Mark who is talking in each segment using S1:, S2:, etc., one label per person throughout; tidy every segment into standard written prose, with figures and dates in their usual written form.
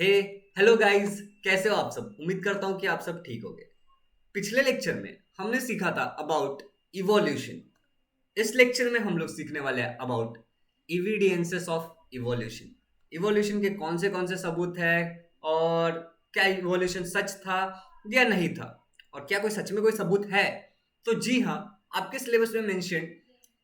S1: हे hello guys, कैसे हो आप सब। उम्मीद करता हूँ कि आप सब ठीक होंगे। पिछले लेक्चर में हमने सीखा था अबाउट इवोल्यूशन। इस लेक्चर में हम लोग सीखने वाले हैं about evidences of evolution. Evolution के कौन से सबूत है, और क्या इवोल्यूशन सच था या नहीं था, और क्या कोई सच में कोई सबूत है। तो जी हाँ, आपके सिलेबस में मेंशन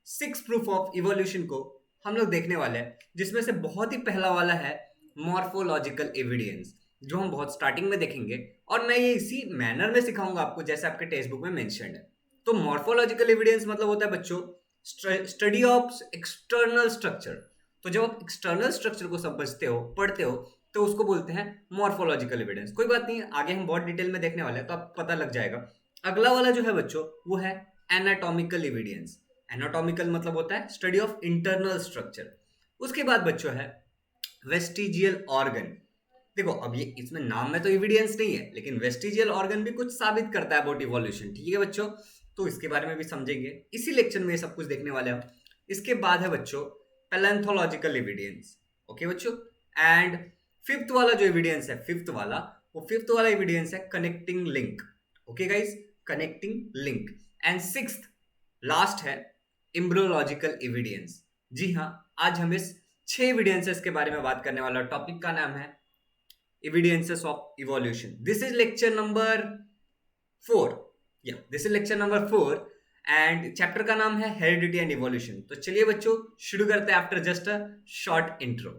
S1: 6 प्रूफ ऑफ इवोल्यूशन को हम लोग देखने वाले हैं, जिसमें से बहुत ही पहला वाला है मॉर्फोलॉजिकल एविडेंस, जो हम बहुत स्टार्टिंग में देखेंगे। और मैं ये इसी मैनर में सिखाऊंगा आपको जैसे आपके टेक्स्ट बुक में मेंशन है। तो मॉर्फोलॉजिकल एविडेंस मतलब होता है बच्चों स्टडी ऑफ एक्सटर्नल स्ट्रक्चर। तो जब आप एक्सटर्नल स्ट्रक्चर को समझते हो, पढ़ते हो, तो उसको बोलते हैं मॉर्फोलॉजिकल एविडेंस। कोई बात नहीं, आगे हम बहुत डिटेल में देखने वाले हैं तो आप पता लग जाएगा। अगला वाला जो है बच्चों वो है एनाटॉमिकल एविडेंस। एनाटॉमिकल मतलब होता है स्टडी ऑफ इंटरनल स्ट्रक्चर। उसके बाद बच्चों है वेस्टिजियल ऑर्गन। देखो अब ये इसमें नाम में तो एविडेंस नहीं है, लेकिन वेस्टिजियल ऑर्गन भी कुछ साबित करता है अबाउट इवोल्यूशन। ठीक है बच्चों, तो इसके बारे में भी समझेंगे इसी लेक्चर में, ये सब कुछ देखने वाले हम। इसके बाद है बच्चों पैलेंथोलॉजिकल एविडेंस। ओके बच्चों, एंड फिफ्थ वाला जो एविडेंस है, फिफ्थ वाला एविडेंस है connecting link. Okay guys, connecting link. And sixth last है एम्ब्रियोलॉजिकल एविडेंस। जी हाँ, आज हम इस 6 एविडेंसेस के बारे में बात करने वाला। टॉपिक का नाम है evidences of evolution. This is lecture number 4. Yeah, this is lecture number 4 and chapter का नाम है हेरिडिटी एंड इवोल्यूशन। तो चलिए बच्चों शुरू करते हैं after just a short intro.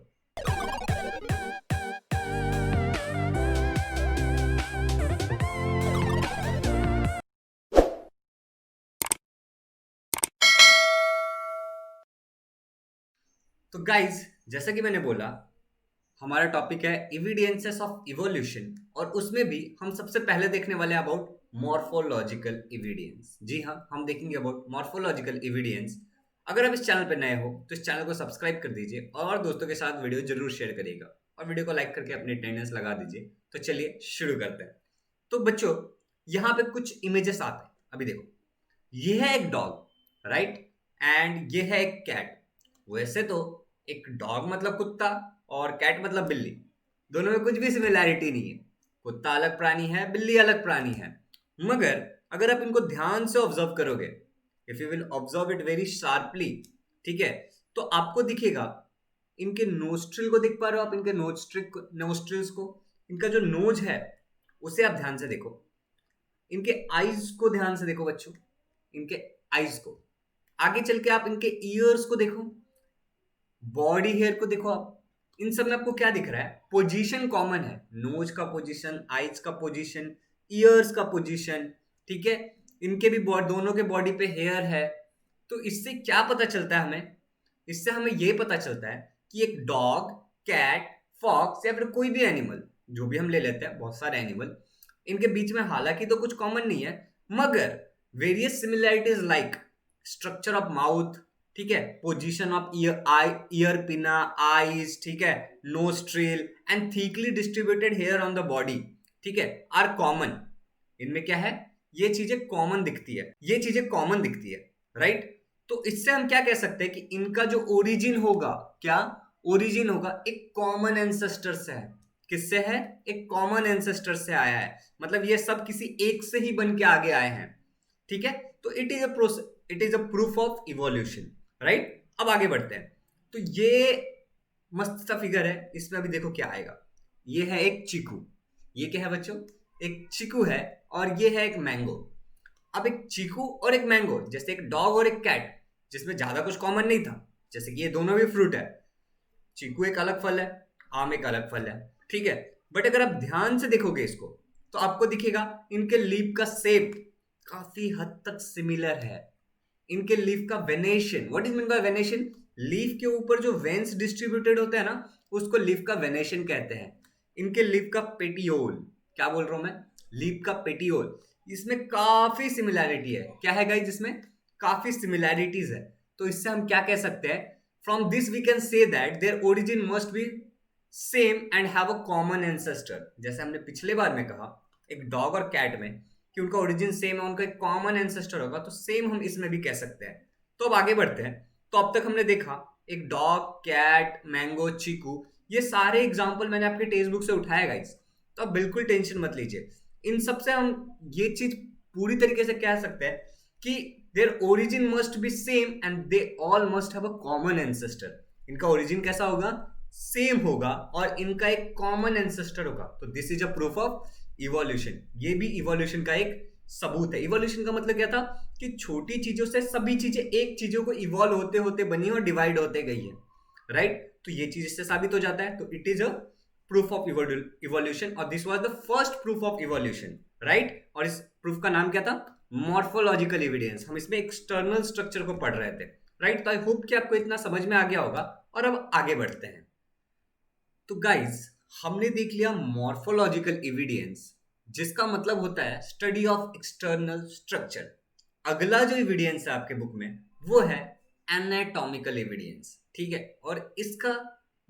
S1: तो गाइज, जैसा कि मैंने बोला, हमारा टॉपिक है एविडेंसेस ऑफ इवोल्यूशन, और उसमें भी हम सबसे पहले देखने वाले हैं अबाउट मॉर्फोलॉजिकल एविडेंस। जी हाँ, हम देखेंगे अबाउट मॉर्फोलॉजिकल एविडेंस। अगर आप इस चैनल पर नए हो तो इस चैनल को सब्सक्राइब कर दीजिए और दोस्तों के साथ वीडियो जरूर शेयर करिएगा, और वीडियो को लाइक करके अपनी अटेंडेंस लगा दीजिए। तो चलिए शुरू करते हैं। तो बच्चों, यहाँ पे कुछ इमेजेस आते हैं, अभी देखो। ये है एक डॉग, राइट, एंड ये है एक कैट। वैसे तो एक डॉग मतलब कुत्ता और कैट मतलब बिल्ली, दोनों में कुछ भी सिमिलैरिटी नहीं है। कुत्ता अलग प्राणी है, बिल्ली अलग प्राणी है। मगर अगर आप इनको ध्यान से ऑब्जर्व करोगे, if you will observe it very sharply, ठीक है, तो आपको दिखेगा, इनके नोस्ट्रिल को देख पा रहे हो आप, इनके नोस्ट्रिल्स को, इनका जो नोज है उसे आप ध्यान से देखो। इनके आईज को ध्यान से देखो बच्चों, इनके आईज को। आगे चल के आप इनके ईयर्स को देखो, बॉडी हेयर को देखो आप। इन सब में आपको क्या दिख रहा है? पोजीशन कॉमन है, नोज का पोजीशन, आईज का पोजीशन, ईयर्स का पोजीशन। ठीक है, इनके भी दोनों के बॉडी पे हेयर है। तो इससे क्या पता चलता है हमें? इससे हमें यह पता चलता है कि एक डॉग, कैट, फॉक्स या फिर कोई भी एनिमल, जो भी हम ले लेते हैं, बहुत सारे एनिमल, इनके बीच में हालांकि तो कुछ कॉमन नहीं है, मगर various similarities like structure of mouth, ठीक है, position of ear pinna, eyes, ठीक है, nostril and thickly distributed hair on the body, ठीक है, आर कॉमन। इनमें क्या है? ये चीजें कॉमन दिखती है, ये चीजें कॉमन दिखती है, राइट। तो इससे हम क्या कह सकते हैं कि इनका जो ओरिजिन होगा, क्या ओरिजिन होगा, एक कॉमन एंसेस्टर से है। किससे है? एक कॉमन एंसेस्टर से आया है। मतलब ये सब किसी एक से ही बन के आगे आए हैं, ठीक है। तो it is a proof of evolution, right. अब आगे बढ़ते हैं। तो ये मस्त सा फिगर है, इसमें अभी देखो क्या आएगा। ये है एक चीकू। ये क्या है बच्चों? एक चीकू है, और ये है एक मैंगो। अब एक चीकू और एक मैंगो, जैसे एक डॉग और एक कैट, जिसमें ज्यादा कुछ कॉमन नहीं था, जैसे कि ये दोनों भी फ्रूट है। चीकू एक अलग फल है, आम एक अलग फल है, ठीक है। बट अगर आप ध्यान से देखोगे इसको, तो आपको दिखेगा इनके लीफ का शेप काफी हद तक सिमिलर है। इनके लीफ का venation, what is mean by venation? Leaf के ऊपर जो वेन्स डिस्ट्रीब्यूटेड होते हैं ना, उसको लीफ का वेनेशन कहते हैं। इनके लीफ का पेटियोल, क्या बोल रहा हूं मैं? लीफ का पेटियोल, इसमें काफी सिमिलैरिटी है। क्या है गाइस? इसमें काफी सिमिलैरिटीज है। तो इससे हम क्या कह सकते हैं? From this we can say that their origin must be same and have a common ancestor. जैसे हमने पिछले बार में कहा एक डॉग और कैट में कि उनका ओरिजिन सेम है, उनका एक कॉमन एंसेस्टर होगा, तो सेम हम इसमें भी कह सकते हैं। तो अब आगे बढ़ते हैं। तो अब तक हमने देखा एक डॉग, कैट, मैंगो, चीकू, ये सारे एग्जाम्पल मैंने आपके टेक्स्ट बुक से उठाया गाइस, तो आप बिल्कुल टेंशन मत लीजिए। इन सब से हम ये चीज पूरी तरीके से कह सकते हैं कि their origin must be same and they all must have a common ancestor. इनका ओरिजिन कैसा होगा? सेम होगा और इनका एक कॉमन एंसेस्टर होगा। तो this is a proof of evolution. ये भी इवोल्यूशन का एक सबूत है। इवोल्यूशन का मतलब क्या था कि छोटी चीजों से सभी चीजें एक चीजों को इवॉल्व होते होते बनी और डिवाइड होते गई है, राइट? तो ये चीज इससे साबित हो जाता है। तो it is a proof of evolution और this was the first proof of evolution, right? और इस प्रूफ का नाम क्या था? Morphological evidence. हम इसमें एक्सटर्नल स्ट्रक्चर को पढ़ रहे थे, राइट? तो आई होप कि आपको इतना समझ में आ गया होगा और अब आगे बढ़ते हैं। तो गाइज, हमने देख लिया मॉर्फोलॉजिकल एविडेंस, जिसका मतलब होता है स्टडी ऑफ एक्सटर्नल स्ट्रक्चर। अगला जो एविडेंस है आपके बुक में वो है एनाटॉमिकल एविडेंस, ठीक है? और इसका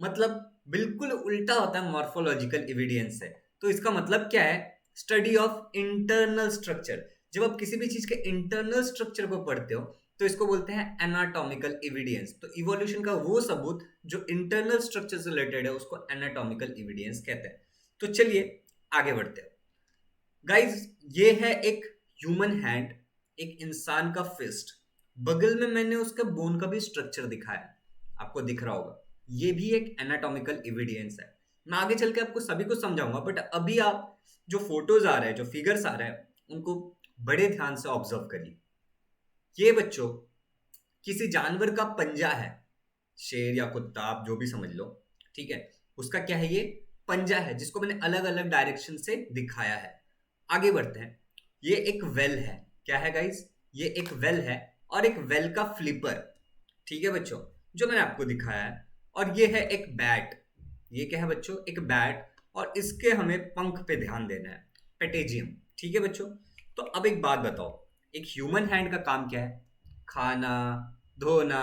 S1: मतलब बिल्कुल उल्टा होता है मॉर्फोलॉजिकल एविडेंस से। तो इसका मतलब क्या है? Study of internal structure. जब आप किसी भी चीज के इंटरनल स्ट्रक्चर को पढ़ते हो तो इसको बोलते हैं एनाटॉमिकल एविडेंस। तो इवोल्यूशन का वो सबूत जो इंटरनल स्ट्रक्चर से रिलेटेड है उसको एनाटॉमिकल एविडेंस कहते हैं। तो चलिए आगे बढ़ते हैं। गाइज, ये है एक ह्यूमन हैंड, एक इंसान का फिस्ट। बगल में मैंने उसका बोन का भी स्ट्रक्चर दिखाया, आपको दिख रहा होगा। ये भी एक एनाटॉमिकल एविडेंस है। मैं आगे चल के आपको सभी को समझाऊंगा, बट अभी आप जो फोटोज आ रहे हैं, जो फिगर्स आ रहे हैं, उनको बड़े ध्यान से ऑब्जर्व करिए। ये बच्चों किसी जानवर का पंजा है, शेर या कुत्ता आप जो भी समझ लो, ठीक है? उसका क्या है? ये पंजा है जिसको मैंने अलग अलग डायरेक्शन से दिखाया है। आगे बढ़ते हैं। ये एक वेल है। क्या है गाइस? ये एक वेल है और एक वेल का फ्लिपर, ठीक है बच्चों, जो मैंने आपको दिखाया है। और ये है एक बैट। ये क्या है बच्चों? एक बैट। और इसके हमें पंख पे ध्यान देना है, पेटेजियम, ठीक है बच्चों? तो अब एक बात बताओ, एक ह्यूमन हैंड का काम क्या है? खाना, धोना,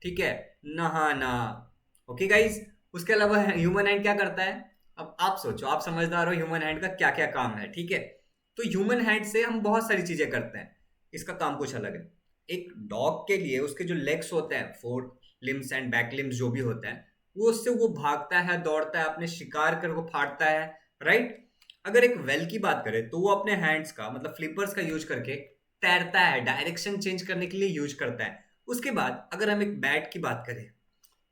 S1: ठीक है, नहाना। ओके गाइस, उसके अलावा ह्यूमन हैंड क्या करता है? अब आप सोचो, आप समझदार हो, ह्यूमन हैंड का क्या क्या काम है, ठीक है? तो ह्यूमन हैंड से हम बहुत सारी चीजें करते हैं। इसका काम कुछ अलग है। एक डॉग के लिए उसके जो लेग्स होते हैं, four limbs and back limbs जो भी होते हैं, वो उससे वो भागता है, दौड़ता है, अपने शिकार कर वो फाड़ता है, राइट? अगर एक वेल की बात करें तो वो अपने हैंड्स का मतलब फ्लिपर्स का यूज करके तैरता है, डायरेक्शन चेंज करने के लिए यूज करता है। उसके बाद अगर हम एक बैट की बात करें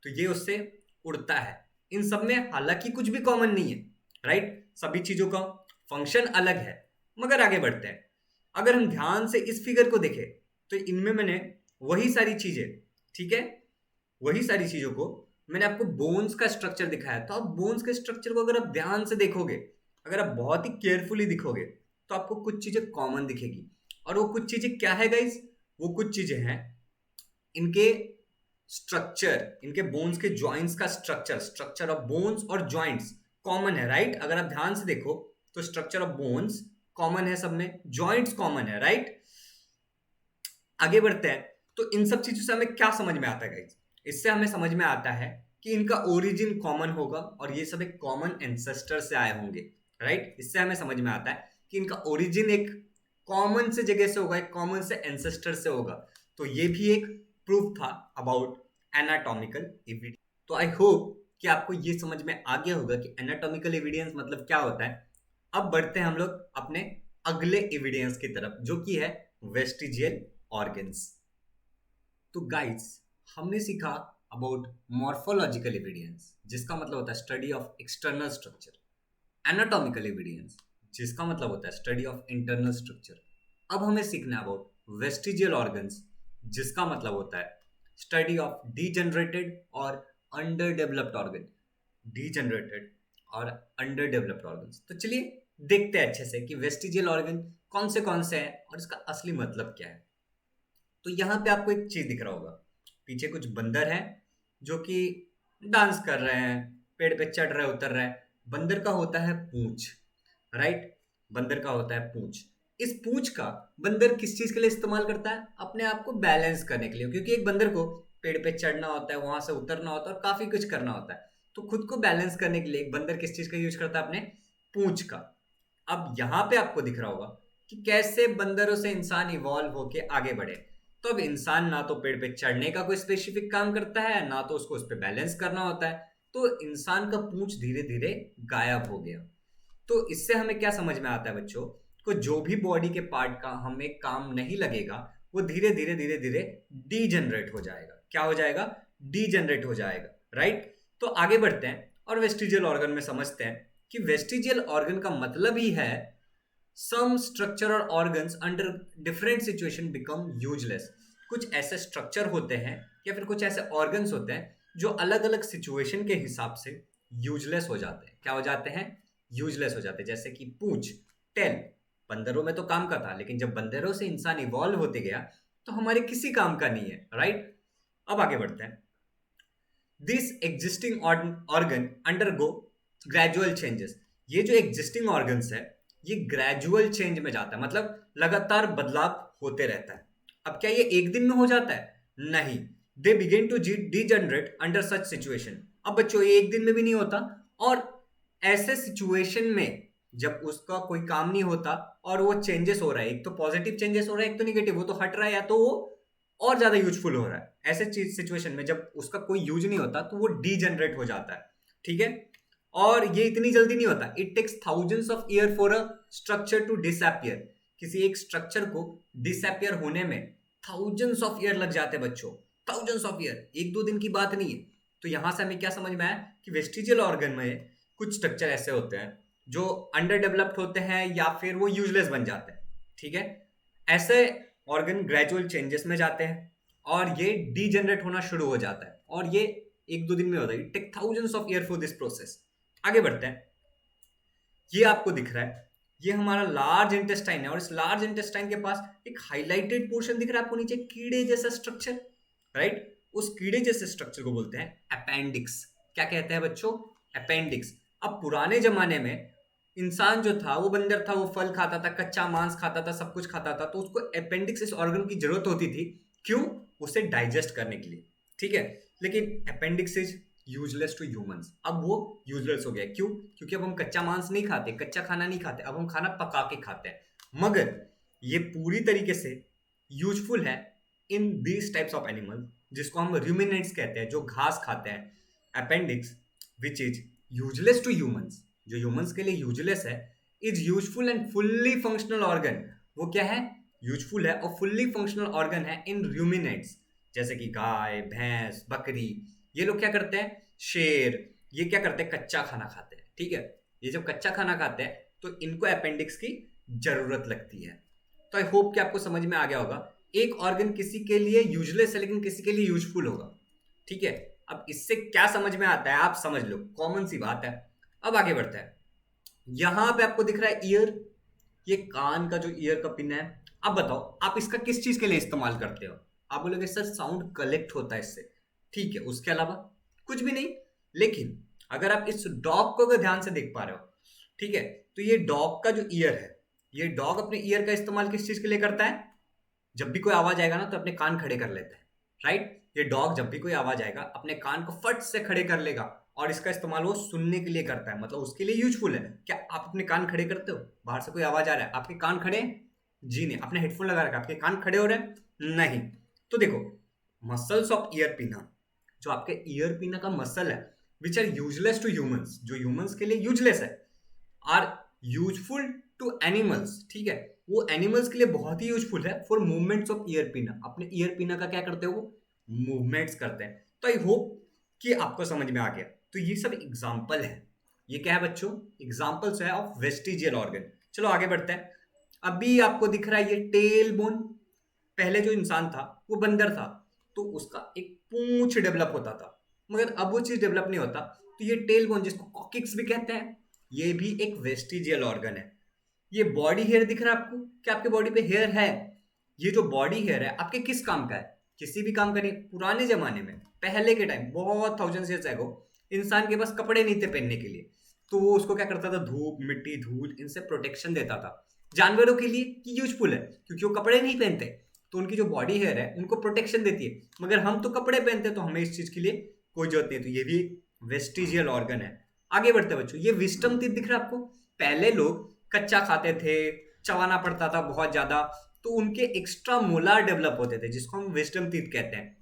S1: तो ये उससे उड़ता है। इन सब में हालांकि कुछ भी कॉमन नहीं है, राइट? सभी चीजों का फंक्शन अलग है। मगर आगे बढ़ते हैं। अगर हम ध्यान से इस फिगर को देखें तो इनमें मैंने वही सारी चीजें, ठीक है, वही सारी चीजों को मैंने आपको बोन्स का स्ट्रक्चर दिखाया। तो आप बोन्स के स्ट्रक्चर को अगर आप ध्यान से देखोगे, अगर आप बहुत ही केयरफुली दिखोगे, तो आपको कुछ चीजें कॉमन दिखेगी। और वो कुछ चीजें क्या है गाइस? वो कुछ चीजें हैं इनके स्ट्रक्चर, इनके बोन्स के जॉइंट्स का स्ट्रक्चर, स्ट्रक्चर ऑफ बोन्स और जॉइंट्स कॉमन है, राइट? अगर आप ध्यान से देखो तो स्ट्रक्चर ऑफ बोन्स कॉमन है, सब में जॉइंट्स कॉमन है, राइट? आगे बढ़ते हैं। तो इन सब चीजों से हमें क्या समझ में आता है गाइस? इससे हमें समझ में आता है कि इनका ओरिजिन कॉमन होगा और ये सब एक कॉमन एंसेस्टर से आए होंगे, राइट? इससे हमें समझ में आता है कि इनका ओरिजिन एक कॉमन से जगह से होगा, एक कॉमन से एंसेस्टर से होगा। तो ये भी एक प्रूफ था अबाउट एनाटॉमिकल एविडेंस। तो आई होप कि आपको ये समझ में आ गया होगा कि एनाटॉमिकल एविडेंस मतलब क्या होता है। अब बढ़ते हैं हम लोग अपने अगले एविडेंस की तरफ, जो कि है वेस्टिजियल ऑर्गन्स। तो गाइस, हमने सीखा अबाउट मॉर्फोलॉजिकल एविडेंस, जिसका मतलब होता है study of external structure, anatomical evidence, जिसका मतलब होता है स्टडी ऑफ इंटरनल स्ट्रक्चर। अब हमें सीखना है अबाउट वेस्टिजियल ऑर्गन्स, जिसका मतलब होता है स्टडी ऑफ डीजनरेटेड और अंडर डेवलप्ड ऑर्गन, डीजनरेटेड और अंडर डेवलप्ड ऑर्गन्स। तो चलिए देखते हैं अच्छे से कि वेस्टिजियल ऑर्गन कौन से हैं और इसका असली मतलब क्या है। तो यहाँ पे आपको एक चीज दिख रहा होगा, पीछे कुछ बंदर हैं जो कि डांस कर रहे हैं, पेड़ पे चढ़ रहे उतर रहे हैं। बंदर का होता है पूंछ, राइट? बंदर का होता है पूंछ। इस पूंछ का बंदर किस चीज के लिए इस्तेमाल करता है? अपने आप को बैलेंस करने के लिए, क्योंकि एक बंदर को पेड़ पे चढ़ना होता है, वहां से उतरना होता है और काफी कुछ करना होता है। तो खुद को बैलेंस करने के लिए एक बंदर किस चीज का यूज करता है? अपने पूंछ का। अब यहाँ पे आपको दिख रहा होगा कि कैसे बंदरों से इंसान इवॉल्व होके आगे बढ़े। तो अब इंसान ना तो पेड़ पे चढ़ने का कोई स्पेसिफिक काम करता है, ना तो उसको उस पर बैलेंस करना होता है। तो इंसान का पूंछ धीरे धीरे गायब हो गया। तो इससे हमें क्या समझ में आता है बच्चों को, जो भी बॉडी के पार्ट का हमें काम नहीं लगेगा वो धीरे धीरे धीरे धीरे डीजनरेट हो जाएगा। क्या हो जाएगा? डीजनरेट हो जाएगा, राइट। तो आगे बढ़ते हैं और वेस्टिजियल ऑर्गन में समझते हैं कि वेस्टिजियल ऑर्गन का मतलब ही है सम स्ट्रक्चर और organs under different situation become useless. कुछ ऐसे स्ट्रक्चर होते हैं या फिर कुछ ऐसे ऑर्गन्स होते हैं जो अलग अलग सिचुएशन के हिसाब से यूजलेस हो जाते हैं। क्या हो जाते हैं? यूजलेस हो जाते हैं। जैसे कि पूंछ, टेल, बंदरों में तो काम का था, लेकिन जब बंदरों से इंसान इवॉल्व होते गया तो हमारे किसी काम का नहीं है, राइट। अब आगे बढ़ते हैं। This existing organ undergo gradual changes. ये जो एग्जिस्टिंग ऑर्गन्स है ये ग्रेजुअल चेंज में जाता है, मतलब लगातार बदलाव होते रहता है। अब क्या ये एक दिन में हो जाता है? नहीं। They begin to degenerate under such situation. अब बच्चों ये एक दिन में भी नहीं होता, और ऐसे सिचुएशन में जब उसका कोई काम नहीं होता और वो चेंजेस हो रहा है, एक तो पॉजिटिव चेंजेस हो रहा है, एक तो निगेटिव, वो तो हट रहा है या तो वो और ज्यादा यूजफुल हो रहा है। ऐसे चीज सिचुएशन में जब उसका कोई यूज नहीं होता तो वो डीजनरेट हो जाता है, ठीक है। और ये इतनी जल्दी नहीं होता। It takes thousands of year for a structure to disappear. किसी एक स्ट्रक्चर को डिसअपियर होने में थाउजेंड्स ऑफ ईयर लग जाते हैं बच्चों, थाउजेंड्स ऑफ ईयर, एक दो दिन की बात नहीं है। तो यहां से हमें क्या समझ में आया कि वेस्टिजियल ऑर्गन में कुछ स्ट्रक्चर ऐसे होते हैं जो अंडर डेवलप्ड होते हैं या फिर वो यूजलेस बन जाते हैं, ठीक है। ऐसे ऑर्गन ग्रेजुअल चेंजेस में जाते हैं और ये डीजनरेट होना शुरू हो जाता है, और ये एक दो दिन में होता है। It take thousands of year for this process. आगे बढ़ते हैं। ये आपको दिख रहा है, ये हमारा लार्ज इंटेस्टाइन है, और इस लार्ज इंटेस्टाइन के पास एक हाईलाइटेड पोर्शन दिख रहा है आपको नीचे, कीड़े जैसा स्ट्रक्चर, राइट। उस कीड़े जैसे स्ट्रक्चर को बोलते हैं अपेंडिक्स। क्या कहते हैं बच्चों? अपेंडिक्स। अब पुराने जमाने में इंसान जो था वो बंदर था, वो फल खाता था, कच्चा मांस खाता था, सब कुछ खाता था, तो उसको अपेंडिक्स इस ऑर्गन की जरूरत होती थी। क्यों? उसे डाइजेस्ट करने के लिए, ठीक है। लेकिन appendix is useless to humans. अब वो यूजलेस हो गया। क्यों? क्योंकि अब हम कच्चा मांस नहीं खाते, कच्चा खाना नहीं खाते, अब हम खाना पका के खाते हैं। मगर ये पूरी तरीके से यूजफुल है in these types of animal, जिसको हम रूमिनेंट्स कहते हैं, जो घास खाते हैं। Appendix which is useless to humans, जो ह्यूमंस के लिए यूजलेस है, is useful and fully functional organ. वो क्या है? यूजफुल है और फुल्ली फंक्शनल ऑर्गन है इन रूमिनेंट्स, जैसे कि गाय, भैंस, बकरी। ये लोग क्या करते हैं? शेर, ये क्या करते हैं? कच्चा खाना खाते हैं, ठीक है। ये जब कच्चा खाना खाते हैं तो इनको अपेंडिक्स की जरूरत लगती है। तो आई होप कि आपको समझ में आ गया होगा। एक ऑर्गन किसी के लिए यूजलेस है लेकिन किसी के लिए यूजफुल होगा, ठीक है। अब इससे क्या समझ में आता है आप समझ लो, कॉमन सी बात है। अब आगे बढ़ते हैं। यहां पे आपको दिख रहा है ईयर, ये कान का जो ईयर का पिन है। अब बताओ आप इसका किस चीज के लिए इस्तेमाल करते हो? आप बोलोगे सर साउंड कलेक्ट होता है इससे, ठीक है। उसके अलावा कुछ भी नहीं। लेकिन अगर आप इस डॉग को अगर ध्यान से देख पा रहे हो, ठीक है, तो ये डॉग का जो ईयर है, ये डॉग अपने ईयर का इस्तेमाल किस चीज के लिए करता है? जब भी कोई आवाज आएगा ना तो अपने कान खड़े कर लेता है, राइट। ये डॉग जब भी कोई आवाज आएगा अपने कान को फट से खड़े कर लेगा, और इसका इस्तेमाल वो सुनने के लिए करता है, मतलब उसके लिए यूजफुल है। क्या आप अपने कान खड़े करते हो? बाहर से कोई आवाज आ रहा है, आपके कान खड़े? जी नहीं। आपने हेडफोन लगा रखा है, आपके कान खड़े हो रहे हैं? नहीं। तो देखो, मसल्स ऑफ ईयर पिना, जो आपके ईयर पिना का मसल है, which are useless to humans, जो ह्यूमंस के लिए यूजलेस है, आर यूजफुल टू एनिमल्स, ठीक है। वो एनिमल्स के लिए बहुत ही यूजफुल है फॉर मूवमेंट्स ऑफ ईयर पिना। अपने ईयर पिना का क्या करते हो? मूवमेंट्स करते हैं। तो आई होप कि आपको समझ में आ गया। तो ये सब एग्जाम्पल है। ये क्या है बच्चों? एग्जाम्पल्स है ऑफ वेस्टिजियल ऑर्गन। चलो आगे बढ़ते हैं। अभी आपको दिख रहा है ये टेल बोन। पहले जो इंसान था वो बंदर था, तो उसका एक पूंछ डेवलप होता था, मगर अब वो चीज डेवलप नहीं होता। तो ये टेल बोन, जिसको कॉकिक्स भी कहते हैं, ये भी एक वेस्टिजियल ऑर्गन है। ये बॉडी हेयर दिख रहा है आपको? क्या आपके बॉडी पे हेयर है? ये जो बॉडी हेयर है आपके किस काम का है? किसी भी काम का नहीं। पुराने जमाने में, पहले के टाइम, बहुत थाउजेंड ईयर्स एगो, इंसान के पास कपड़े नहीं थे पहनने के लिए, तो वो उसको क्या करता था? धूप, मिट्टी, धूल, इनसे प्रोटेक्शन देता था। जानवरों के लिए ये यूजफुल है क्योंकि वो कपड़े नहीं पहनते, तो उनकी जो बॉडी हेयर है उनको प्रोटेक्शन देती है। मगर हम तो कपड़े पहनते हैं, तो हमें इस चीज के लिए कोई जरूरत नहीं है। तो ये भी वेस्टिजियल ऑर्गन है। आगे बढ़ते बच्चों। ये विस्टम टीथ दिख रहा है आपको? पहले लोग कच्चा खाते थे, चबाना पड़ता था बहुत ज्यादा, तो उनके एक्स्ट्रा मोलार डेवलप होते थे, जिसको हम विस्डम टीथ कहते हैं।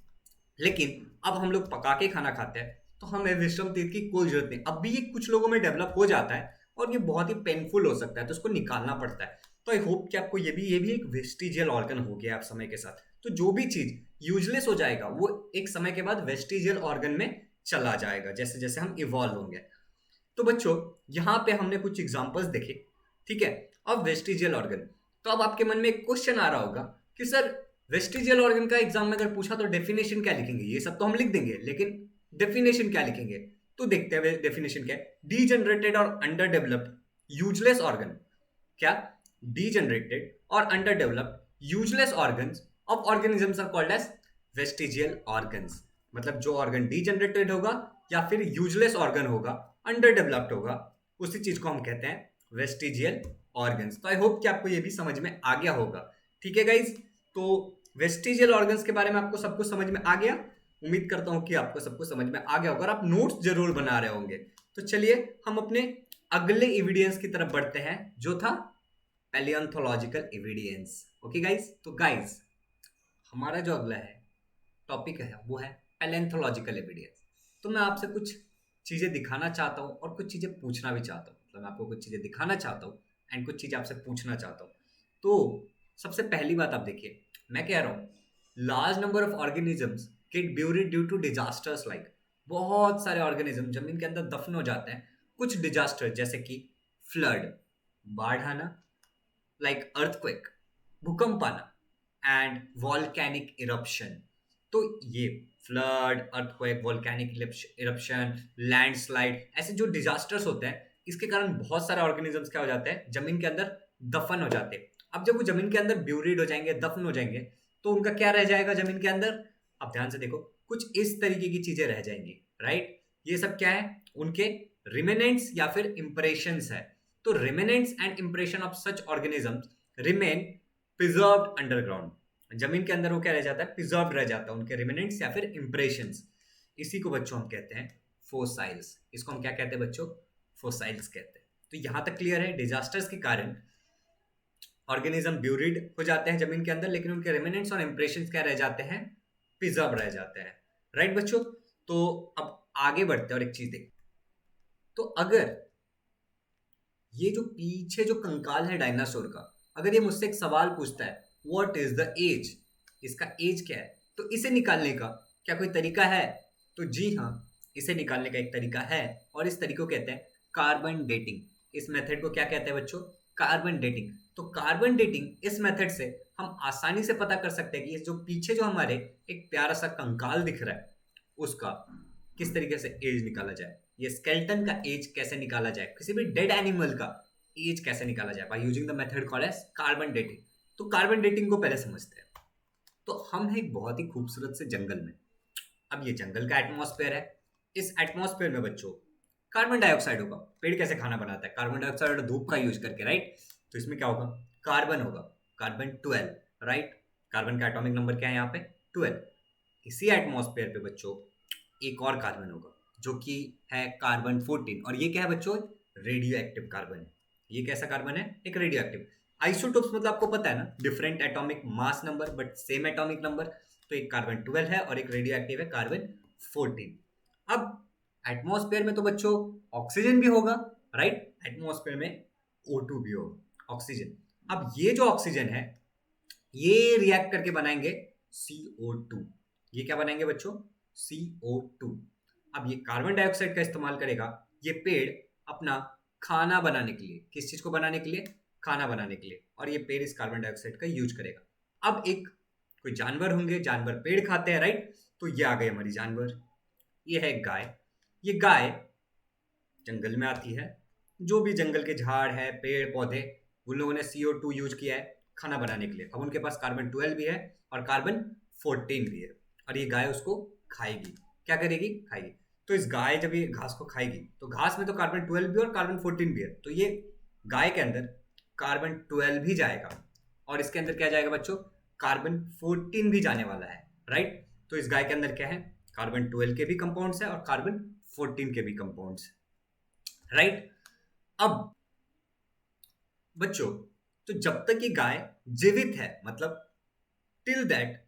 S1: लेकिन अब हम लोग पका के खाना खाते हैं, तो हमें विश्रम तेल की कोई जरूरत नहीं। अब भी ये कुछ लोगों में डेवलप हो जाता है और ये बहुत ही पेनफुल हो सकता है, तो उसको निकालना पड़ता है। तो आई होप कि आपको ये भी एक वेस्टिजियल ऑर्गन हो गया आप समय के साथ। तो जो भी चीज यूजलेस हो जाएगा वो एक समय के बाद वेस्टिजियल ऑर्गन में चला जाएगा, जैसे जैसे हम इवॉल्व होंगे। तो बच्चों, यहाँ पे हमने कुछ एग्जांपल्स देखे, ठीक है, अब वेस्टिजियल ऑर्गन। तो अब आपके मन में एक क्वेश्चन आ रहा होगा कि सर, वेस्टिजियल ऑर्गन का एग्जाम में अगर पूछा तो डेफिनेशन क्या लिखेंगे? ये सब तो हम लिख देंगे, लेकिन डेफिनेशन क्या लिखेंगे? तो देखते हैं डेफिनेशन क्या है। डीजनरेटेड और अंडर डेवलप्ड यूजलेस ऑर्गन, क्या? डीजनरेटेड और under developed useless organs of organisms are called as vestigial organs. मतलब जो ऑर्गन डीजनरेटेड होगा या फिर यूजलेस ऑर्गन होगा, अंडर डेवलप्ड होगा, उसी चीज को हम कहते हैं वेस्टिजियल ऑर्गन्स। तो आई होप कि आपको ये भी समझ में आ गया होगा। ठीक है गाइज, तो वेस्टिजियल ऑर्गन्स के बारे में आपको सब कुछ समझ में आ गया। उम्मीद करता हूं कि आपको सब कुछ समझ में आ गया होगा और आप नोट्स जरूर बना रहे होंगे। तो चलिए हम अपने अगले एविडेंस की तरफ बढ़ते हैं, जो था पैलियोंथोलॉजिकल एविडेंस। ओके गाइज, तो गाइज हमारा जो अगला है टॉपिक है वो है पैलियोंथोलॉजिकल एविडेंस। तो मैं आपसे कुछ चीज़ें दिखाना चाहता हूँ और कुछ चीज़ें पूछना भी चाहता हूँ। मतलब मैं आपको कुछ चीज़ें दिखाना चाहता हूँ एंड कुछ चीज़ें आपसे पूछना चाहता हूँ। तो सबसे पहली बात आप देखिए, मैं कह रहा हूँ large number of organisms get buried due to disasters. Like बहुत सारे ऑर्गेनिज्म जमीन के अंदर दफन हो जाते हैं कुछ डिजास्टर, जैसे कि फ्लड, बाढ़ आना, लाइक अर्थक्वेक, भूकंप आना एंड वॉल्केनिक इरप्शन। तो ये flood, earthquake, volcanic eruption, landslide, ऐसे जो डिजास्टर्स होते हैं, इसके कारण बहुत सारे ऑर्गेनिजम्स क्या हो जाते हैं, जमीन के अंदर दफन हो जाते हैं। अब जब वो जमीन के अंदर ब्यूरिड हो जाएंगे, दफन हो जाएंगे, तो उनका क्या रह जाएगा जमीन के अंदर? अब ध्यान से देखो, कुछ इस तरीके की चीजें रह जाएंगी, राइट? ये सब क्या है? उनके रिमेनेंट्स या फिर इंप्रेशंस है। तो remnants and impression of such organisms remain preserved underground. जमीन के अंदर वो क्या रह जाता है? प्रिजर्व्ड रह जाता है, उनके रिमेनेंट्स या फिर इंप्रेशंस। इसी को बच्चों हम कहते हैं फोसाइल्स। इसको हम क्या कहते हैं बच्चों? फोसाइल्स कहते हैं। तो यहां तक क्लियर है? डिजास्टर्स के कारण ऑर्गेनिज्म ब्यूरिड हो जाते हैं जमीन के अंदर, लेकिन उनके रिमेनेंट्स और इंप्रेशंस क्या रह जाते हैं? प्रिजर्व रह जाते हैं, राइट बच्चों? तो अब आगे बढ़ते हैं और एक चीज देखते। तो अगर ये जो पीछे जो कंकाल है डायनासोर का, अगर ये मुझसे एक सवाल पूछता है, व्हाट इज द एज, इसका एज क्या है, तो इसे निकालने का क्या कोई तरीका है? तो जी हाँ, इसे निकालने का एक तरीका है और इस तरीके को कहते हैं कार्बन डेटिंग। इस मेथड को क्या कहते हैं बच्चों? Carbon dating. तो कार्बन डेटिंग इस मेथड से हम आसानी से पता कर सकते हैं कि ये जो पीछे जो हमारे एक प्यारा सा कंकाल दिख रहा है, उसका किस तरीके से एज निकाला जाए, ये स्केलेटन का एज कैसे निकाला जाए, किसी भी डेड एनिमल का एज कैसे निकाला जाए, by using the method called as carbon dating. तो कार्बन डेटिंग को पहले समझते हैं। तो हम हैं एक बहुत ही खूबसूरत से जंगल में। अब ये जंगल का एटमॉस्फेयर है। इस एटमॉस्फेयर में बच्चों कार्बन डाइऑक्साइड होगा। पेड़ कैसे खाना बनाता है? कार्बन डाइऑक्साइड और धूप का यूज करके, राइट? तो इसमें क्या होगा? कार्बन होगा, कार्बन 12, राइट? कार्बन का एटॉमिक नंबर क्या है यहाँ पे? 12। इसी एटमॉस्फेयर पे बच्चों एक और कार्बन होगा जो कि है कार्बन 14, और ये क्या है बच्चों? रेडियो एक्टिव कार्बन है। ये कैसा कार्बन है? एक रेडियो एक्टिव। आइसोटोप्स मतलब आपको पता है ना, different atomic mass number but same atomic number. तो एक कार्बन 12 है और एक रेडियो एक्टिव है कार्बन 14। अब एटमॉस्फेयर में तो बच्चों ऑक्सीजन भी होगा, राइट? एटमॉस्फेयर में O2 भी होगा, ऑक्सीजन। अब ये जो ऑक्सीजन है, ये रिएक्ट करके बनाएंगे CO2। ये क्या बनाएंगे बच्चों? CO2। अब ये कार्बन डाइऑक्साइड का इस्तेमाल करेगा ये पेड़ अपना खाना बनाने के लिए। किस चीज को बनाने के लिए? खाना बनाने के लिए। और ये पेड़ इस कार्बन डाइऑक्साइड का यूज करेगा। अब एक कोई जानवर होंगे, जानवर पेड़ खाते हैं, राइट? तो ये आ गए हमारी जानवर। ये है एक गाय। ये गाय जंगल में आती है। जो भी जंगल के झाड़ है, पेड़ पौधे, उन लोगों ने CO2 यूज किया है खाना बनाने के लिए। अब उनके पास कार्बन 12 भी है और कार्बन 14 भी है, और ये गाय उसको खाएगी। क्या करेगी? खाएगी। तो इस गाय जब ये घास को खाएगी, तो घास में तो कार्बन 12 भी और कार्बन 14 भी है, तो ये गाय के अंदर कार्बन 12 भी जाएगा और इसके अंदर क्या जाएगा बच्चों? कार्बन 14 भी जाने वाला है, राइट? तो इस गाय के अंदर क्या है? कार्बन 12 के भी कंपाउंड्स है और कार्बन 14 के भी कंपाउंड्स, राइट? अब बच्चों, तो जब तक ये गाय जीवित है, मतलब till that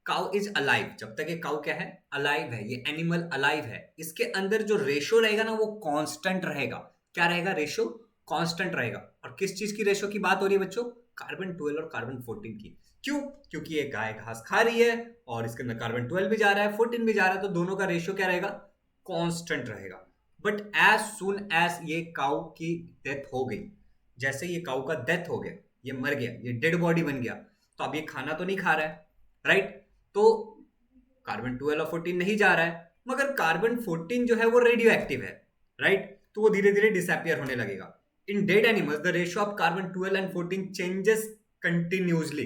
S1: cow is alive, जब तक ये काउ क्या है, अलाइव है, ये एनिमल अलाइव है, इसके अंदर जो रेशो रहेगा ना वो कांस्टेंट रहेगा। क्या रहेगा? रेशो कांस्टेंट रहेगा। और किस चीज की रेशो की बात हो रही है बच्चों? कार्बन 12 और कार्बन 14 की। क्यों? क्योंकि ये गाय घास खा रही है और इसके अंदर कार्बन 12 भी जा रहा है, 14 भी जा रहा है, तो दोनों का रेशियो क्या रहेगा? कांस्टेंट रहेगा। बट एज सुन एज ये काउ की डेथ हो गई, जैसे ये काउ का डेथ हो गया, ये मर गया, ये डेड बॉडी बन गया, तो अब ये खाना तो नहीं खा रहा है, राइट? तो कार्बन 12 और 14 नहीं जा रहा है, मगर कार्बन 14 जो है वो रेडियो एक्टिव है, राइट? तो वो धीरे धीरे डिसअपियर होने लगेगा। In dead animals the ratio of carbon 12 and 14 changes continuously.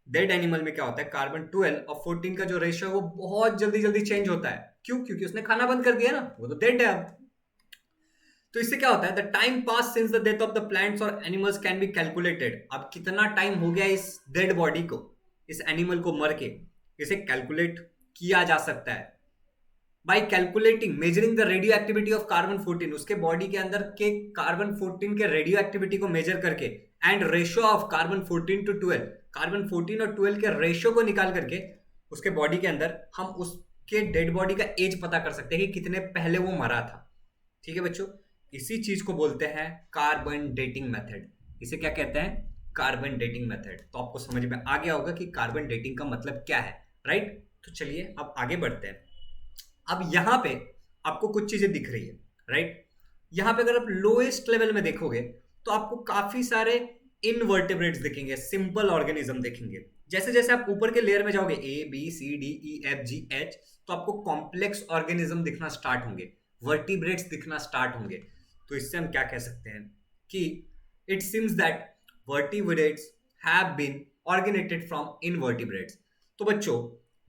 S1: Dead animal में क्या होता है, कार्बन 12 और 14 का जो रेशियो है वो बहुत जल्दी जल्दी चेंज होता है। क्यों? क्योंकि उसने खाना बंद कर दिया ना, वो तो डेड है अब। तो इससे क्या होता है, the time pass since the death of the plants और एनिमल्स कैन बी कैलकुलेटेड। अब कितना टाइम हो गया इस डेड बॉडी को, इस एनिमल को मर के, इसे कैलकुलेट किया जा सकता है by calculating measuring the radio activity of carbon 14, उसके बॉडी के अंदर के कार्बन 14 के रेडियो एक्टिविटी को मेजर करके, and ratio of carbon 14 to 12, carbon 14 और 12 के रेशियो को निकाल करके उसके बॉडी के अंदर हम उसके डेड बॉडी का एज पता कर सकते हैं कि कितने पहले वो मरा था। ठीक है बच्चों, इसी चीज को बोलते हैं कार्बन डेटिंग मेथड। इसे क्या कहते हैं? Carbon dating method. तो आपको समझ में आ गया होगा कि कार्बन डेटिंग का मतलब क्या है, राइट? तो चलिए अब आगे बढ़ते हैं। अब यहां पे आपको कुछ चीजें दिख रही है, राइट? यहां पे अगर आप लोएस्ट लेवल में देखोगे तो आपको काफी सारे इनवर्टेब्रेट्स दिखेंगे, सिंपल ऑर्गेनिज्म दिखेंगे। जैसे जैसे आप ऊपर के लेयर में जाओगे, A B C D E F G H, तो आपको कॉम्प्लेक्स ऑर्गेनिज्म दिखना स्टार्ट होंगे, वर्टिब्रेट्स दिखना स्टार्ट होंगे। तो इससे हम क्या कह सकते हैं कि it seems that vertebrates have been originated from invertebrates. तो बच्चों,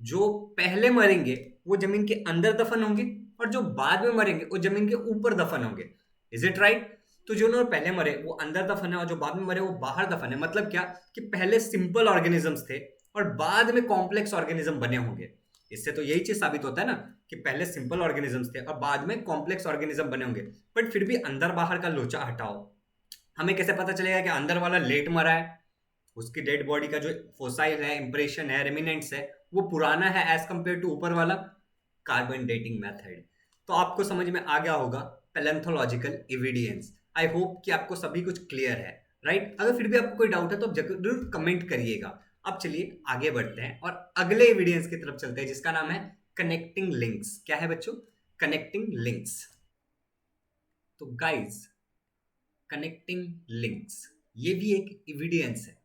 S1: जो पहले मरेंगे वो जमीन के अंदर दफन होंगे और जो बाद में मरेंगे वो जमीन के ऊपर दफन होंगे। Is it right? तो जो लोग पहले मरे वो अंदर दफन है और जो बाद में मरे वो बाहर दफन है। मतलब क्या कि पहले सिंपल ऑर्गेनिजम्स थे और बाद में कॉम्प्लेक्स ऑर्गेनिज्म बने होंगे। इससे तो यही चीज साबित होता है ना कि पहले सिंपल ऑर्गेनिजम्स थे और बाद में कॉम्प्लेक्स ऑर्गेनिज्म बने होंगे। बट फिर भी अंदर बाहर का लोचा हटाओ, हमें कैसे पता चलेगा कि अंदर वाला लेट मरा है, उसकी डेड बॉडी का जो फोसाइल है, इंप्रेशन है, रेमिनेंट्स है, वो पुराना है एज कंपेयर टू ऊपर वाला? Carbon dating method. तो आपको समझ में आ गया होगा पैलेंथोलॉजिकल एविडेंस। आई होप कि आपको सभी कुछ क्लियर है, राइट? अगर फिर भी आपको कोई डाउट है तो आप जरूर कमेंट करिएगा। अब चलिए आगे बढ़ते हैं और अगले एविडेंस की तरफ चलते हैं जिसका नाम है कनेक्टिंग लिंक्स। क्या है बच्चों? Connecting links. तो गाइज, कनेक्टिंग लिंक्स ये भी एक एविडेंस है।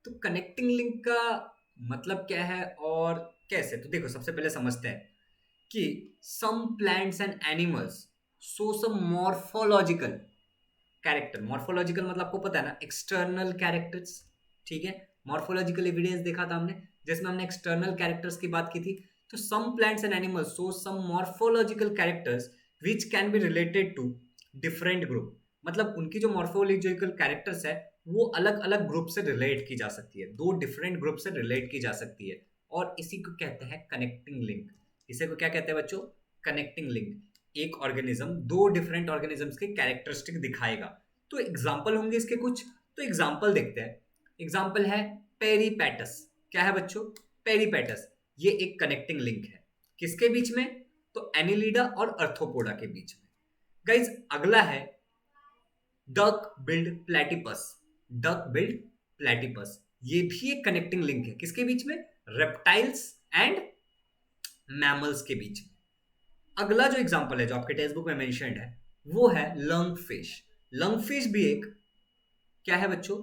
S1: तो कनेक्टिंग लिंक का मतलब क्या है और कैसे? तो देखो, सबसे पहले समझते हैं कि some plants and animals show some morphological character. Morphological मतलब आपको पता है ना, एक्सटर्नल कैरेक्टर्स। ठीक है, मॉर्फोलॉजिकल एविडेंस देखा था हमने जिसमें हमने एक्सटर्नल कैरेक्टर्स की बात की थी। तो some plants and animals show some morphological characters which can be related to different group. मतलब उनकी जो मॉर्फोलॉजिकल कैरेक्टर्स है वो अलग अलग ग्रुप से रिलेट की जा सकती है, दो डिफरेंट ग्रुप से रिलेट की जा सकती है, और इसी को कहते हैं कनेक्टिंग लिंक। इसे को क्या कहते हैं बच्चों? Connecting link. एक ऑर्गेनिज्म दो डिफरेंट ऑर्गेनिजम्स के कैरेक्टरिस्टिक दिखाएगा। तो एग्जाम्पल होंगे इसके कुछ, तो एग्जाम्पल देखते हैं। एग्जाम्पल है पेरीपेटस। क्या है बच्चों? पेरीपेटस। ये एक कनेक्टिंग लिंक है किसके बीच में? तो एनिलिडा और अर्थोपोडा के बीच में। गाइज, अगला है duck billed platypus. Duck billed platypus ये भी एक कनेक्टिंग लिंक है किसके बीच में? रेप्टाइल्स एंड मैमल्स के बीच में। अगला जो एग्जांपल है जो आपके टेक्स्ट बुक में मेंशन्ड है वो है लंग फिश। लंग फिश भी एक क्या है बच्चों?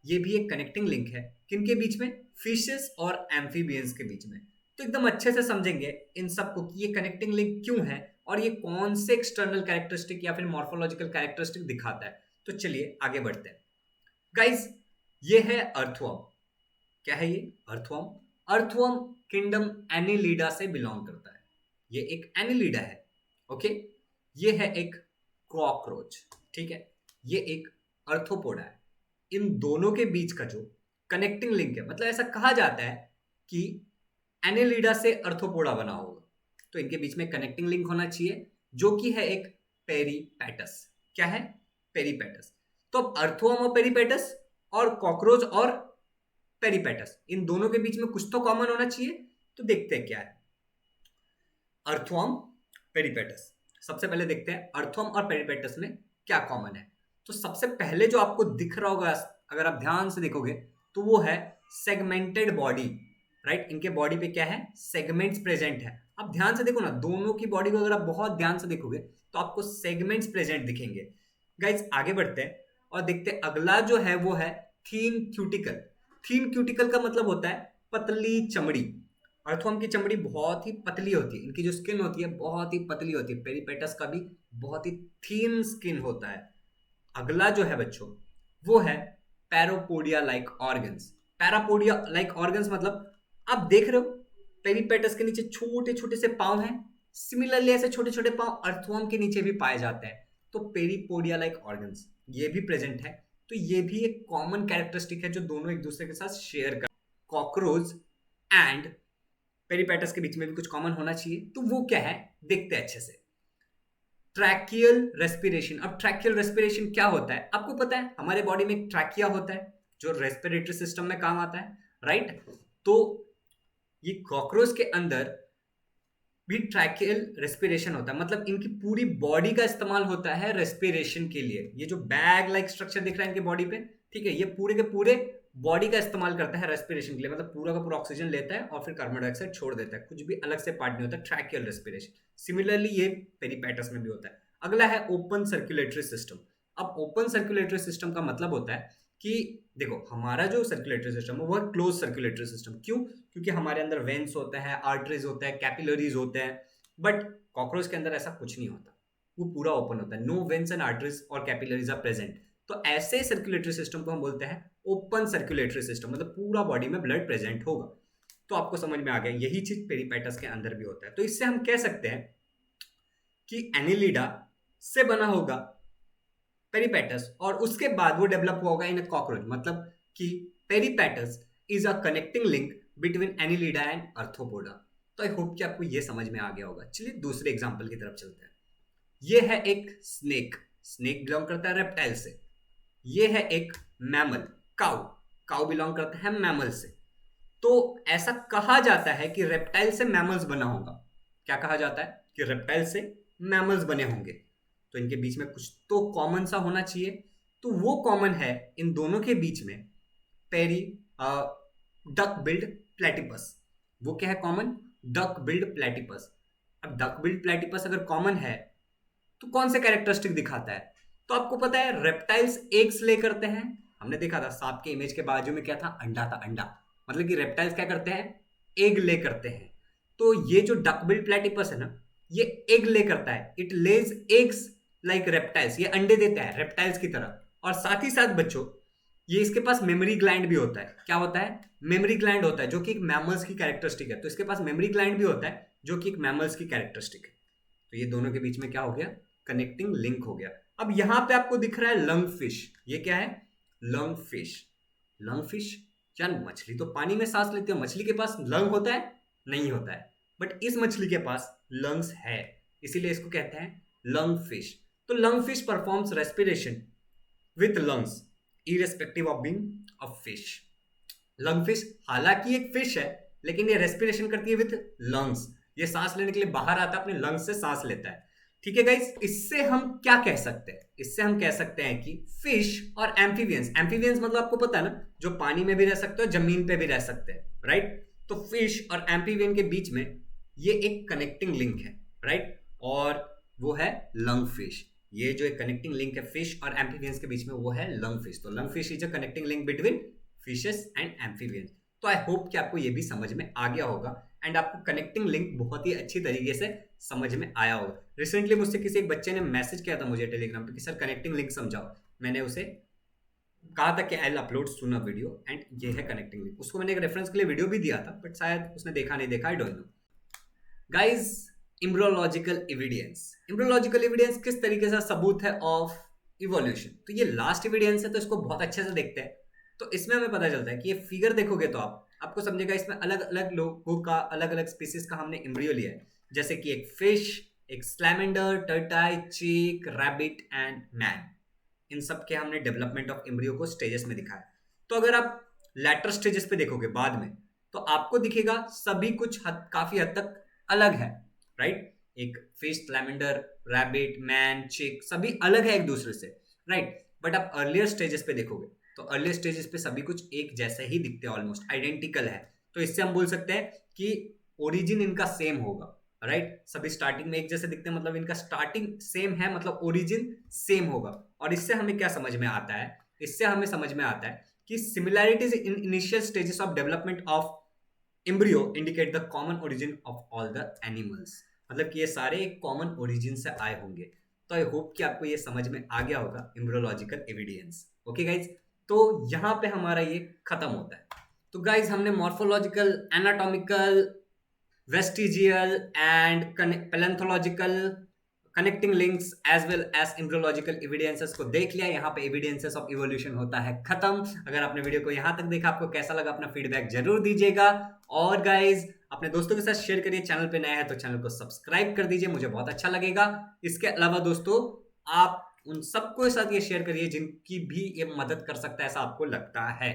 S1: ये भी एक कनेक्टिंग लिंक है किनके बीच में? फिशेस और एम्फीबियंस के बीच में। तो एकदम अच्छे से समझेंगे इन सबको कि ये कनेक्टिंग लिंक क्यों है और ये कौन से एक्सटर्नल कैरेक्टरिस्टिक या फिर मॉर्फोलॉजिकल कैरेक्टरिस्टिक दिखाता है। तो चलिए आगे बढ़ते हैं। गाइज, ये है अर्थवर्म। क्या है ये? अर्थवर्म। अर्थवर्म किंगडम एनिलिडा से बिलोंग करता है। ये एक एनिलिडा है, ओके? ये है एक कॉकरोच, ठीक है? ये एक अर्थोपोडा है। इन दोनों के बीच का जो कनेक्टिंग लिंक है, मतलब ऐसा कहा जाता है कि एनिलिडा से अर्थोपोडा बना होगा, तो इनके बीच में कनेक्टिंग लिंक होना चाहिए जो कि है एक पेरीपेटस। क्या है? पेरीपेटस। तो अब अर्थवर्म और पेरीपेटस और कॉकरोच और पेरीपेटस, इन दोनों के बीच में कुछ तो कॉमन होना चाहिए। तो देखते हैं क्या है। अर्थवर्म, पेरिपेटस। सबसे पहले देखते हैं अर्थवर्म और पेरिपेटस में क्या कॉमन है। तो सबसे पहले जो आपको दिख रहा होगा, अगर आप ध्यान से देखोगे, तो वो है सेगमेंटेड बॉडी। राइट, इनके बॉडी पे क्या है, सेगमेंट्स प्रेजेंट है। आप ध्यान से देखो ना, दोनों की बॉडी को अगर आप बहुत ध्यान से देखोगे तो आपको सेगमेंट्स प्रेजेंट दिखेंगे। गाइज आगे बढ़ते हैं और देखते हैं अगला जो है वो है थीन क्यूटिकल। थीन क्यूटिकल का मतलब होता है पतली चमड़ी। अर्थवर्म की चमड़ी बहुत ही पतली होती है, इनकी जो स्किन होती है बहुत ही पतली होती है। पेरिपेटस का भी बहुत ही थीन स्किन होता है। अगला जो है बच्चों वो है parapodia like organs. Parapodia like organs मतलब आप देख रहे हो पेरिपेटस के नीचे छोटे छोटे से पांव हैं, सिमिलरली ऐसे छोटे छोटे पांव अर्थवर्म के नीचे भी पाए जाते हैं। तो पेरिपोडिया लाइक ऑर्गन्स ये भी प्रेजेंट है। तो ये भी एक कॉमन कैरेक्टरिस्टिक है जो दोनों एक दूसरे के साथ शेयर कर। कॉकरोच एंड पेरिपेटस के बीच में भी कुछ कॉमन होना चाहिए, तो वो क्या है देखते हैं अच्छे से। Tracheal respiration. अब ट्रैकियल रेस्पिरेशन क्या होता है आपको पता है, हमारे बॉडी में एक ट्रैकिया होता है जो रेस्पिरेटरी सिस्टम में काम आता है, राइट। तो ये कॉकरोच के अंदर भी ट्रैकियल रेस्पिरेशन होता है, मतलब इनकी पूरी बॉडी का इस्तेमाल होता है रेस्पिरेशन के लिए। ये जो बैग लाइक स्ट्रक्चर दिख रहा है इनके बॉडी पे, ठीक है, ये पूरे के पूरे बॉडी का इस्तेमाल करता है रेस्पिरेशन के लिए, मतलब पूरा का पूरा ऑक्सीजन लेता है और फिर कार्बन डाइऑक्साइड छोड़ देता है, कुछ भी अलग से पार्ट नहीं होता। ट्रैकियल रेस्पिरेशन सिमिलरली ये पेरिपेटस में भी होता है। अगला है ओपन सर्कुलेटरी सिस्टम। अब ओपन सर्कुलेटरी सिस्टम का मतलब होता है कि देखो हमारा जो सर्कुलेटरी सिस्टम है वो है क्लोज सर्कुलेटरी सिस्टम। क्यों? क्योंकि हमारे अंदर वेन्स होता है, आर्टरीज होता है, कैपिलरीज होते हैं। बट कॉकरोच के अंदर ऐसा कुछ नहीं होता, वो पूरा ओपन होता है। नो वेन्स एंड आर्टरीज और कैपिलरीज आर प्रेजेंट। तो ऐसे सर्कुलेटरी सिस्टम को हम बोलते हैं ओपन सर्कुलेटरी सिस्टम, मतलब पूरा बॉडी में ब्लड प्रेजेंट होगा। तो आपको समझ में आ गया, यही चीज पेरिपेटस के अंदर भी होता है। तो इससे हम कह सकते हैं कि एनिलिडा से बना होगा पेरिपेटस और उसके बाद वो डेवलप हुआ होगा इन कॉकरोच, मतलब कि peripatus is a connecting link between annelida and arthropoda. तो आई होप कि आपको ये समझ में आ गया होगा। चलिए दूसरे एग्जांपल की तरफ चलते हैं। ये है एक स्नेक। स्नेक बिलोंग करता है रेप्टाइल से। ये है एक मैमल, काउ। काउ बिलोंग करता है मैमल से। तो ऐसा कहा जाता है कि रेप्टाइल से मैमल्स बना होगा। क्या कहा जाता है कि रेप्टाइल से मैमल्स बने होंगे। तो इनके बीच में कुछ तो कॉमन सा होना चाहिए। तो वो कॉमन है इन दोनों के बीच में पेरी डक बिल्ड प्लेटिपस। वो क्या है कॉमन? Duck billed platypus. अब डक बिल्ड प्लेटिपस अगर कॉमन है तो कौन से कैरेक्टरिस्टिक दिखाता है? तो आपको पता है रेप्टाइल्स एग्स ले करते हैं। हमने देखा था सांप के इमेज के बाजू में क्या था, अंडा था। अंडा मतलब कि रेप्टाइल्स क्या करते हैं, एग ले करते हैं। तो ये जो डक बिल्ड प्लेटिपस है ना, ये एग ले करता है। It Lay's eggs like reptiles, ये अंडे देता है रेप्टाइल्स की तरह। और साथ ही साथ बच्चों ये इसके पास मेमोरी ग्लैंड भी होता है। क्या होता है? मेमोरी ग्लैंड होता है, जो कि एक मैमल्स की कैरेक्टरिस्टिक है। तो इसके पास मेमोरी ग्लैंड भी होता है जो कि एक मैमल्स की कैरेक्टरिस्टिक है। तो ये दोनों के बीच में क्या हो गया, कनेक्टिंग लिंक हो गया। अब यहां पे आपको दिख रहा है लंग फिश। ये क्या है? Lung fish. लंग फिश यार, मछली तो पानी में सांस लेती है, मछली के पास लंग होता है? नहीं होता है। बट इस मछली के पास लंग्स है, इसीलिए इसको कहते हैं लंग फिश। तो lung fish performs respiration with lungs irrespective of being a fish. Lung fish हालांकि एक फिश है, लेकिन ये रेस्पिरेशन करती है विथ लंग्स। ये सांस लेने के लिए बाहर आता है, अपने लंग्स से सांस लेता है। ठीक है गाइस, इससे हम क्या कह सकते हैं? इससे हम कह सकते हैं कि फिश और एम्फीबियंस, एम्फीबियंस मतलब आपको पता है ना, जो पानी में भी रह सकते हो, जमीन पे भी रह सकते हैं, राइट। तो फिश और एम्फीबियन के बीच में ये एक कनेक्टिंग लिंक है, राइट, और वो है लंग फिश। ये जो एक कनेक्टिंग लिंक है फिश और एम्फीबियंस के बीच में, वो है लंग फिश। तो lung fish is a connecting link between fishes and amphibians. तो आई होप कि आपको ये भी समझ में आ गया होगा एंड आपको कनेक्टिंग लिंक बहुत ही अच्छी तरीके से समझ में आया होगा। रिसेंटली मुझसे किसी एक बच्चे ने मैसेज किया था मुझे टेलीग्राम पे कि सर कनेक्टिंग लिंक समझाओ। मैंने उसे कहा था कि I will upload soon a video and ये है कनेक्टिंग लिंक। उसको मैंने एक रेफरेंस के लिए वीडियो भी दिया था, बट शायद उसने देखा नहीं देखा, I don't know. Guys, embryological evidence. Embryological evidence किस तरीके से सबूत है ऑफ इवोल्यूशन। तो ये लास्ट एविडेंस है, तो इसको बहुत अच्छे से देखते हैं। तो इसमें हमें पता चलता है कि ये फिगर देखोगे तो आपको समझेगा इसमें अलग अलग लोगों का, अलग अलग स्पीसीज का हमने एम्ब्रियो लिया है। जैसे कि एक फिश, एक स्लैमेंडर, टर्टाई, चीक, रैबिट एंड मैन। इन सब के हमने डेवलपमेंट ऑफ एम्ब्रियो को स्टेजेस में दिखाया। तो अगर आप लेटर स्टेजेस पे देखोगे बाद में, तो आपको दिखेगा सभी कुछ काफी हद तक अलग है, राइट? एक फिश, लैमेंडर, रैबिट, मैन, चिक सभी अलग है एक दूसरे से, राइट? बट आप अर्लियर स्टेजेस पे देखोगे तो अर्लियर स्टेजेस पे सभी कुछ एक जैसे ही दिखते हैं, ऑलमोस्ट आइडेंटिकल है। तो इससे हम बोल सकते हैं कि ओरिजिन इनका सेम होगा, राइट? सभी स्टार्टिंग में एक जैसे दिखते हैं, मतलब इनका स्टार्टिंग सेम है, मतलब ओरिजिन सेम होगा। और इससे हमें क्या समझ में आता है? इससे हमें समझ में आता है कि similarities in initial stages of development of embryo indicate the common origin of all the animals. मतलब कि ये सारे एक कॉमन ओरिजिन से आए होंगे। तो आई होप कि आपको ये समझ में आ गया होगा एम्ब्रियोलॉजिकल एविडेंस। ओके गाइज, तो यहां पे हमारा ये खत्म होता है। तो गाइज हमने morphological, anatomical, vestigial and paleontological connecting links as well as embryological evidences को देख लिया। यहाँ पे एविडेंसेस ऑफ इवोल्यूशन होता है खत्म। अगर आपने वीडियो को यहाँ तक देखा, आपको कैसा लगा अपना फीडबैक जरूर दीजिएगा। और गाइज अपने दोस्तों के साथ शेयर करिए। चैनल पे नया है तो चैनल को सब्सक्राइब कर दीजिए, मुझे बहुत अच्छा लगेगा। इसके अलावा दोस्तों आप उन सबको साथ ये शेयर करिए जिनकी भी ये मदद कर सकता है ऐसा आपको लगता है।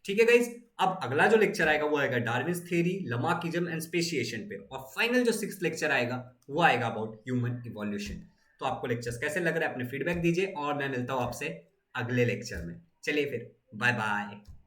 S1: ठीक है गाइज, अब अगला जो लेक्चर आएगा वो आएगा डार्विन्स थ्योरी, लमार्किज्म एंड स्पेसिएशन पे। और फाइनल जो 6th लेक्चर आएगा वो आएगा अबाउट ह्यूमन इवोल्यूशन। तो आपको लेक्चर्स कैसे लग रहे हैं अपने फीडबैक दीजिए, और मैं मिलता हूं आपसे अगले लेक्चर में। चलिए फिर, बाय बाय।